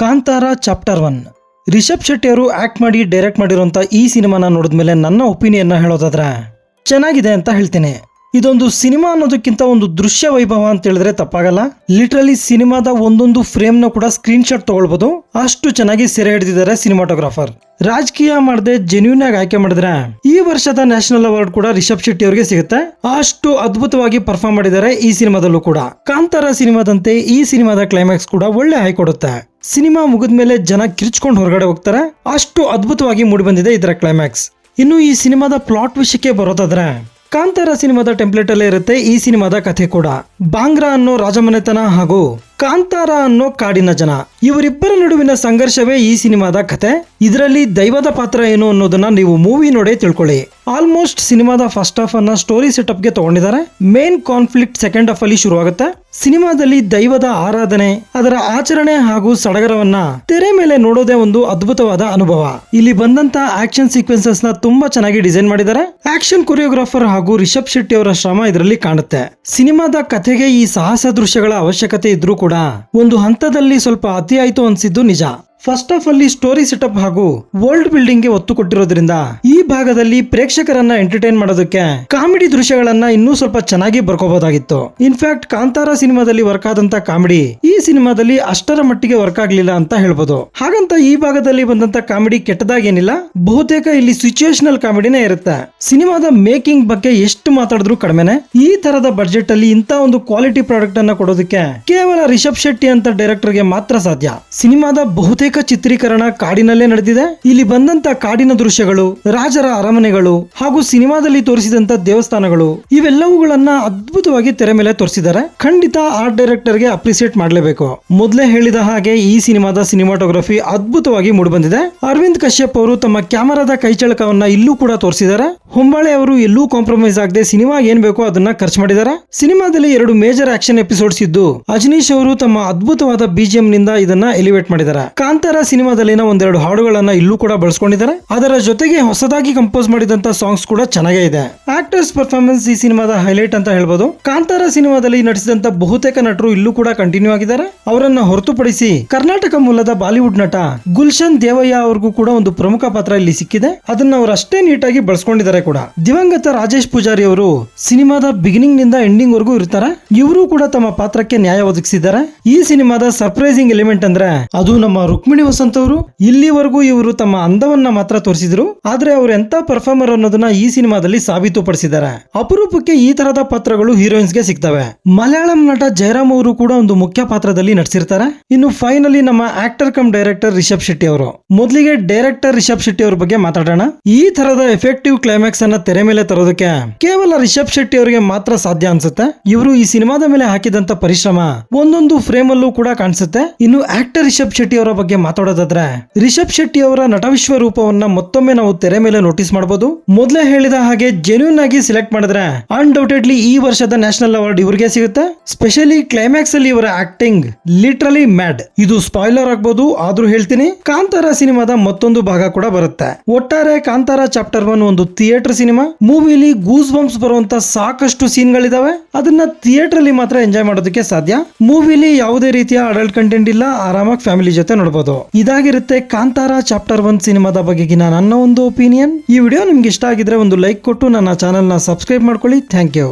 Kantara chapter 1 Rishabh Shetty ಅವರು act ಮಾಡಿ direct ಮಾಡಿರುವಂತ ಈ ಸಿನಿಮಾನ ನೋಡಿದ್ಮೇಲೆ ನನ್ನ ಒಪಿನಿಯನ್ ಹೇಳೋದಾದ್ರೆ ಚೆನ್ನಾಗಿದೆ ಅಂತ ಹೇಳ್ತೀನಿ. ಇದೊಂದು ಸಿನಿಮಾ ಅನ್ನೋದಕ್ಕಿಂತ ಒಂದು ದೃಶ್ಯ ವೈಭವ ಅಂತ ಹೇಳಿದ್ರೆ ತಪ್ಪಾಗಲ್ಲ. ಲಿಟರಲಿ ಸಿನಿಮಾದ ಒಂದೊಂದು ಫ್ರೇಮ್ ನ ಕೂಡ ಸ್ಕ್ರೀನ್ ಶಾಟ್ ತಗೊಳ್ಬಹುದು, ಅಷ್ಟು ಚೆನ್ನಾಗಿ ಸೆರೆ ಹಿಡಿದಿದ್ದಾರೆ ಸಿನಿಮಾಟೋಗ್ರಾಫರ್. ರಾಜಕೀಯ ಮಾಡದೆ ಜೆನ್ಯೂನ್ ಆಗಿ ಆಯ್ಕೆ ಮಾಡಿದ್ರೆ ಈ ವರ್ಷದ ನ್ಯಾಷನಲ್ ಅವಾರ್ಡ್ ಕೂಡ ರಿಷಬ್ ಶೆಟ್ಟಿ ಅವರಿಗೆ ಸಿಗುತ್ತೆ. ಅಷ್ಟು ಅದ್ಭುತವಾಗಿ ಪರ್ಫಾರ್ಮ್ ಮಾಡಿದ್ದಾರೆ ಈ ಸಿನಿಮಾದಲ್ಲೂ ಕೂಡ. ಕಾಂತಾರ ಸಿನಿಮಾದಂತೆ ಈ ಸಿನಿಮಾದ ಕ್ಲೈಮ್ಯಾಕ್ಸ್ ಕೂಡ ಒಳ್ಳೆ ಹೈ ಕೊಡುತ್ತೆ. ಸಿನಿಮಾ ಮುಗಿದ್ಮೇಲೆ ಜನ ಕಿರ್ಚ್ಕೊಂಡು ಹೊರಗಡೆ ಹೋಗ್ತಾರೆ, ಅಷ್ಟು ಅದ್ಭುತವಾಗಿ ಮೂಡಿ ಬಂದಿದೆ ಇದರ ಕ್ಲೈಮ್ಯಾಕ್ಸ್. ಇನ್ನು ಈ ಸಿನಿಮಾದ ಪ್ಲಾಟ್ ವಿಷಯಕ್ಕೆ ಬರೋದಾದ್ರೆ ಕಾಂತಾರ ಸಿನಿಮಾದ ಟೆಂಪ್ಲೇಟ್ ಅಲ್ಲೇ ಇರುತ್ತೆ ಈ ಸಿನಿಮಾದ ಕಥೆ ಕೂಡ. ಬಾಂಗ್ರಾ ಅನ್ನೋ ರಾಜಮನೆತನ ಹಾಗೂ ಕಾಂತಾರ ಅನ್ನೋ ಕಾಡಿನ ಜನ, ಇವರಿಬ್ಬರ ನಡುವಿನ ಸಂಘರ್ಷವೇ ಈ ಸಿನಿಮಾದ ಕಥೆ. ಇದರಲ್ಲಿ ದೈವದ ಪಾತ್ರ ಏನು ಅನ್ನೋದನ್ನ ನೀವು ಮೂವಿ ನೋಡೇ ತಿಳ್ಕೊಳ್ಳಿ. ಆಲ್ಮೋಸ್ಟ್ ಸಿನಿಮಾದ ಫಸ್ಟ್ ಹಾಫ್ ಅನ್ನ ಸ್ಟೋರಿ ಸೆಟಪ್ ಗೆ ತಗೊಂಡಿದ್ದಾರೆ. ಮೇನ್ ಕಾನ್ಫ್ಲಿಕ್ಟ್ ಸೆಕೆಂಡ್ ಹಾಫ್ ಅಲ್ಲಿ ಶುರುವಾಗುತ್ತೆ. ಸಿನಿಮಾದಲ್ಲಿ ದೈವದ ಆರಾಧನೆ, ಅದರ ಆಚರಣೆ ಹಾಗೂ ಸಡಗರವನ್ನ ತೆರೆ ಮೇಲೆ ನೋಡೋದೇ ಒಂದು ಅದ್ಭುತವಾದ ಅನುಭವ. ಇಲ್ಲಿ ಬಂದಂತ ಆಕ್ಷನ್ ಸೀಕ್ವೆನ್ಸಸ್ ನ ತುಂಬಾ ಚೆನ್ನಾಗಿ ಡಿಸೈನ್ ಮಾಡಿದ್ದಾರೆ. ಆಕ್ಷನ್ ಕೊರಿಯೋಗ್ರಾಫರ್ ಹಾಗೂ ರಿಷಬ್ ಶೆಟ್ಟಿ ಅವರ ಶ್ರಮ ಇದರಲ್ಲಿ ಕಾಣುತ್ತೆ. ಸಿನಿಮಾದ ಕಥೆಗೆ ಈ ಸಾಹಸ ದೃಶ್ಯಗಳ ಅವಶ್ಯಕತೆ ಇದ್ರೂ ಕೂಡ ಒಂದು ಹಂತದಲ್ಲಿ ಸ್ವಲ್ಪ ಅತಿ ಆಯ್ತು ಅನ್ಸಿದ್ದು ನಿಜ. ಫಸ್ಟ್ ಆಫ್ ಅಲ್ಲಿ ಸ್ಟೋರಿ ಸೆಟಪ್ ಹಾಗೂ ವರ್ಲ್ಡ್ ಬಿಲ್ಡಿಂಗ್ ಗೆ ಒತ್ತು ಕೊಟ್ಟಿರೋದ್ರಿಂದ ಈ ಭಾಗದಲ್ಲಿ ಪ್ರೇಕ್ಷಕರನ್ನ ಎಂಟರ್ಟೈನ್ ಮಾಡೋದಕ್ಕೆ ಕಾಮಿಡಿ ದೃಶ್ಯಗಳನ್ನ ಇನ್ನೂ ಸ್ವಲ್ಪ ಚೆನ್ನಾಗಿ ಬರ್ಕೋಬಹುದಾಗಿತ್ತು. ಇನ್ಫ್ಯಾಕ್ಟ್ ಕಾಂತಾರ ಸಿನಿಮಾದಲ್ಲಿ ವರ್ಕ್ ಆದಂತ ಕಾಮಿಡಿ ಈ ಸಿನಿಮಾದಲ್ಲಿ ಅಷ್ಟರ ಮಟ್ಟಿಗೆ ವರ್ಕ್ ಆಗ್ಲಿಲ್ಲ ಅಂತ ಹೇಳ್ಬೋದು. ಹಾಗಂತ ಈ ಭಾಗದಲ್ಲಿ ಬಂದಂತ ಕಾಮಿಡಿ ಕೆಟ್ಟದಾಗೇನಿಲ್ಲ, ಬಹುತೇಕ ಇಲ್ಲಿ ಸಿಚುಯೇಷನಲ್ ಕಾಮಿಡಿನೇ ಇರುತ್ತೆ. ಸಿನಿಮಾದ ಮೇಕಿಂಗ್ ಬಗ್ಗೆ ಎಷ್ಟು ಮಾತಾಡಿದ್ರು ಕಡಿಮೆನೆ. ಈ ತರದ ಬಡ್ಜೆಟ್ ಅಲ್ಲಿ ಇಂತ ಒಂದು ಕ್ವಾಲಿಟಿ ಪ್ರಾಡಕ್ಟ್ ಅನ್ನ ಕೊಡೋದಕ್ಕೆ ಕೇವಲ ರಿಷಬ್ ಶೆಟ್ಟಿ ಅಂತ ಡೈರೆಕ್ಟರ್ ಗೆ ಮಾತ್ರ ಸಾಧ್ಯ. ಸಿನಿಮಾದ ಬಹುತೇಕ ಚಿತ್ರೀಕರಣ ಕಾಡಿನಲ್ಲೇ ನಡೆದಿದೆ. ಇಲ್ಲಿ ಬಂದಂತ ಕಾಡಿನ ದೃಶ್ಯಗಳು, ರಾಜರ ಅರಮನೆಗಳು ಹಾಗೂ ಸಿನಿಮಾದಲ್ಲಿ ತೋರಿಸಿದಂತ ದೇವಸ್ಥಾನಗಳು ಇವೆಲ್ಲವುಗಳನ್ನ ಅದ್ಭುತವಾಗಿ ತೆರೆ ಮೇಲೆ ತೋರಿಸಿದ್ದಾರೆ. ಖಂಡಿತ ಆರ್ಟ್ ಡೈರೆಕ್ಟರ್ ಗೆ ಅಪ್ರಿಸಿಯೇಟ್ ಮಾಡಲೇಬೇಕು. ಮೊದಲೇ ಹೇಳಿದ ಹಾಗೆ ಈ ಸಿನಿಮಾದ ಸಿನಿಮಾಟೋಗ್ರಫಿ ಅದ್ಭುತವಾಗಿ ಮೂಡಿಬಂದಿದೆ. ಅರವಿಂದ್ ಕಶ್ಯಪ್ ಅವರು ತಮ್ಮ ಕ್ಯಾಮರಾದ ಕೈಚಳಕವನ್ನ ಇಲ್ಲೂ ಕೂಡ ತೋರಿಸಿದ್ದಾರೆ. ಹೊಂಬಾಳೆ ಅವರು ಎಲ್ಲೂ ಕಾಂಪ್ರಮೈಸ್ ಆಗದೆ ಸಿನಿಮಾ ಏನ್ ಬೇಕೋ ಅದನ್ನ ಖರ್ಚು ಮಾಡಿದ್ದಾರೆ. ಸಿನಿಮಾದಲ್ಲಿ 2 ಮೇಜರ್ ಆಕ್ಷನ್ ಎಪಿಸೋಡ್ಸ್ ಇದ್ದು ಅಜನೀಶ್ ಅವರು ತಮ್ಮ ಅದ್ಭುತವಾದ ಬಿಜಿಎಂ ನಿಂದ ಇದನ್ನ ಎಲಿವೇಟ್ ಮಾಡಿದ್ದಾರೆ. ಕಾಂತಾರ ಸಿನಿಮಾದಲ್ಲಿನ 1-2 ಹಾಡುಗಳನ್ನ ಇಲ್ಲೂ ಕೂಡ ಬಳಸ್ಕೊಂಡಿದ್ದಾರೆ. ಅದರ ಜೊತೆಗೆ ಹೊಸದಾಗಿ ಕಂಪೋಸ್ ಮಾಡಿದಂತ ಸಾಂಗ್ಸ್ ಕೂಡ ಚೆನ್ನಾಗೇ ಇದೆ. ಆಕ್ಟರ್ಸ್ ಪರ್ಫಾರ್ಮೆನ್ಸ್ ಈ ಸಿನಿಮಾದ ಹೈಲೈಟ್ ಅಂತ ಹೇಳ್ಬೋದು. ಕಾಂತಾರ ಸಿನಿಮಾದಲ್ಲಿ ನಟಿಸಿದಂತ ಬಹುತೇಕ ನಟರು ಇಲ್ಲೂ ಕೂಡ ಕಂಟಿನ್ಯೂ ಆಗಿದ್ದಾರೆ. ಅವರನ್ನ ಹೊರತುಪಡಿಸಿ ಕರ್ನಾಟಕ ಮೂಲದ ಬಾಲಿವುಡ್ ನಟ ಗುಲ್ಶನ್ ದೇವಯ್ಯ ಅವ್ರಿಗೂ ಕೂಡ ಒಂದು ಪ್ರಮುಖ ಪಾತ್ರ ಇಲ್ಲಿ ಸಿಕ್ಕಿದೆ. ಅದನ್ನ ಅವರು ಅಷ್ಟೇ ನೀಟಾಗಿ ಬಳಸ್ಕೊಂಡಿದ್ದಾರೆ ಕೂಡ. ದಿವಂಗತ ರಾಜೇಶ್ ಪೂಜಾರಿ ಅವರು ಸಿನಿಮಾದ ಬಿಗಿನಿಂಗ್ ನಿಂದ ಎಂಡಿಂಗ್ ವರೆಗೂ ಇರ್ತಾರೆ. ಇವರು ಕೂಡ ತಮ್ಮ ಪಾತ್ರಕ್ಕೆ ನ್ಯಾಯ ಒದಗಿಸಿದ್ದಾರೆ. ಈ ಸಿನಿಮಾದ ಸರ್ಪ್ರೈಸಿಂಗ್ ಎಲಿಮೆಂಟ್ ಅಂದ್ರೆ ಅದು ನಮ್ಮ ರುಕ್ಮಿಣಿ ವಸಂತ್ ಅವರು. ಇಲ್ಲಿವರೆಗೂ ಇವರು ತಮ್ಮ ಅಂದವನ್ನ ಮಾತ್ರ ತೋರಿಸಿದ್ರು, ಆದ್ರೆ ಅವರು ಎಂತ ಪರ್ಫಾರ್ಮರ್ ಅನ್ನೋದನ್ನ ಈ ಸಿನಿಮಾದಲ್ಲಿ ಸಾಬೀತುಪಡಿಸಿದ್ದಾರೆ. ಅಪರೂಪಕ್ಕೆ ಈ ತರಹದ ಪಾತ್ರಗಳು ಹೀರೋಯಿನ್ಸ್ ಗೆ ಸಿಗ್ತವೆ. ಮಲಯಾಳಂ ನಟ ಜಯರಾಮ್ ಅವರು ಕೂಡ ಒಂದು ಮುಖ್ಯ ಪಾತ್ರದಲ್ಲಿ ನಟಿಸಿರ್ತಾರೆ. ಇನ್ನು ಫೈನಲಿ ನಮ್ಮ actor cum director Rishab Shetty ಅವರು. ಮೊದಲಿಗೆ ಡೈರೆಕ್ಟರ್ ರಿಷಬ್ ಶೆಟ್ಟಿ ಅವ್ರ ಬಗ್ಗೆ ಮಾತಾಡೋಣ. ಈ ತರದ ಎಫೆಕ್ಟಿವ್ ಕ್ಲೈಮ್ಯಾಕ್ಸ್ ಅನ್ನ ತೆರೆ ಮೇಲೆ ತರೋದಕ್ಕೆ ಕೇವಲ ರಿಷಬ್ ಶೆಟ್ಟಿ ಅವರಿಗೆ ಮಾತ್ರ ಸಾಧ್ಯ ಅನ್ಸುತ್ತೆ. ಇವರು ಈ ಸಿನಿಮಾದ ಮೇಲೆ ಹಾಕಿದಂತ ಪರಿಶ್ರಮ ಒಂದೊಂದು ಫ್ರೇಮ್ ಅಲ್ಲೂ ಕೂಡ ಕಾಣಿಸುತ್ತೆ. ಇನ್ನು ಆಕ್ಟರ್ ರಿಷಬ್ ಶೆಟ್ಟಿ ಅವರ ಬಗ್ಗೆ ಮಾತಾಡೋದಾದ್ರೆ ರಿಷಬ್ ಶೆಟ್ಟಿ ಅವರ ನಟವಿಶ್ವ ರೂಪವನ್ನ ಮತ್ತೊಮ್ಮೆ ನಾವು ತೆರೆ ಮೇಲೆ ನೋಟಿಸ್ ಮಾಡಬಹುದು. ಮೊದಲೇ ಹೇಳಿದ ಹಾಗೆ ಜೆನ್ಯೂನ್ ಆಗಿ ಸಿಲೆಕ್ಟ್ ಮಾಡಿದ್ರೆ ಅನ್ಡೌಟೆಡ್ಲಿ ಈ ವರ್ಷದ ನ್ಯಾಷನಲ್ ಅವಾರ್ಡ್ ಇವರಿಗೆ ಸಿಗುತ್ತೆ. ಸ್ಪೆಷಲಿ ಕ್ಲೈಮ್ಯಾಕ್ಸ್ ಅಲ್ಲಿ ಇವರ ಆಕ್ಟಿಂಗ್ ಲಿಟರಲಿ ಮ್ಯಾಡ್. ಇದು ಸ್ಪಾಯ್ಲರ್ ಆಗ್ಬಹುದು, ಆದ್ರೂ ಹೇಳ್ತೀನಿ. ಕಾಂತಾರ ಸಿನಿಮಾದ ಮತ್ತೊಂದು ಭಾಗ ಕೂಡ ಬರುತ್ತೆ. ಒಟ್ಟಾರೆ ಕಾಂತಾರ ಚಾಪ್ಟರ್ 1 ಒಂದು ಥಿಯೇಟರ್ ಸಿನಿಮಾ. ಮೂವಿಲಿ ಗೂಸ್ ಬಂಪ್ಸ್ ಬರುವಂತ ಸಾಕಷ್ಟು ಸೀನ್ ಗಳಿದಾವೆ. ಅದನ್ನ ಥಿಯೇಟರ್ ಅಲ್ಲಿ ಮಾತ್ರ ಎಂಜಾಯ್ ಮಾಡೋದಕ್ಕೆ ಸಾಧ್ಯ. ಮೂವಿಲಿ ಯಾವುದೇ ರೀತಿಯ ಅಡಲ್ಟ್ ಕಂಟೆಂಟ್ ಇಲ್ಲ, ಆರಾಮಾಗಿ ಫ್ಯಾಮಿಲಿ ಜೊತೆ ನೋಡಬಹುದು. ಇದಾಗಿರುತ್ತೆ ಕಾಂತಾರ ಚಾಪ್ಟರ್ 1 ಸಿನಿಮಾದ ಬಗೆಗಿನ ನನ್ನ ಒಂದು ಒಪಿನಿಯನ್. ಈ ವಿಡಿಯೋ ನಿಮ್ಗೆ ಇಷ್ಟ ಆಗಿದ್ರೆ ಒಂದು ಲೈಕ್ ಕೊಟ್ಟು ನನ್ನ ಚಾನೆಲ್ ನ ಸಬ್ಸ್ಕ್ರೈಬ್ ಮಾಡ್ಕೊಳ್ಳಿ. Thank you.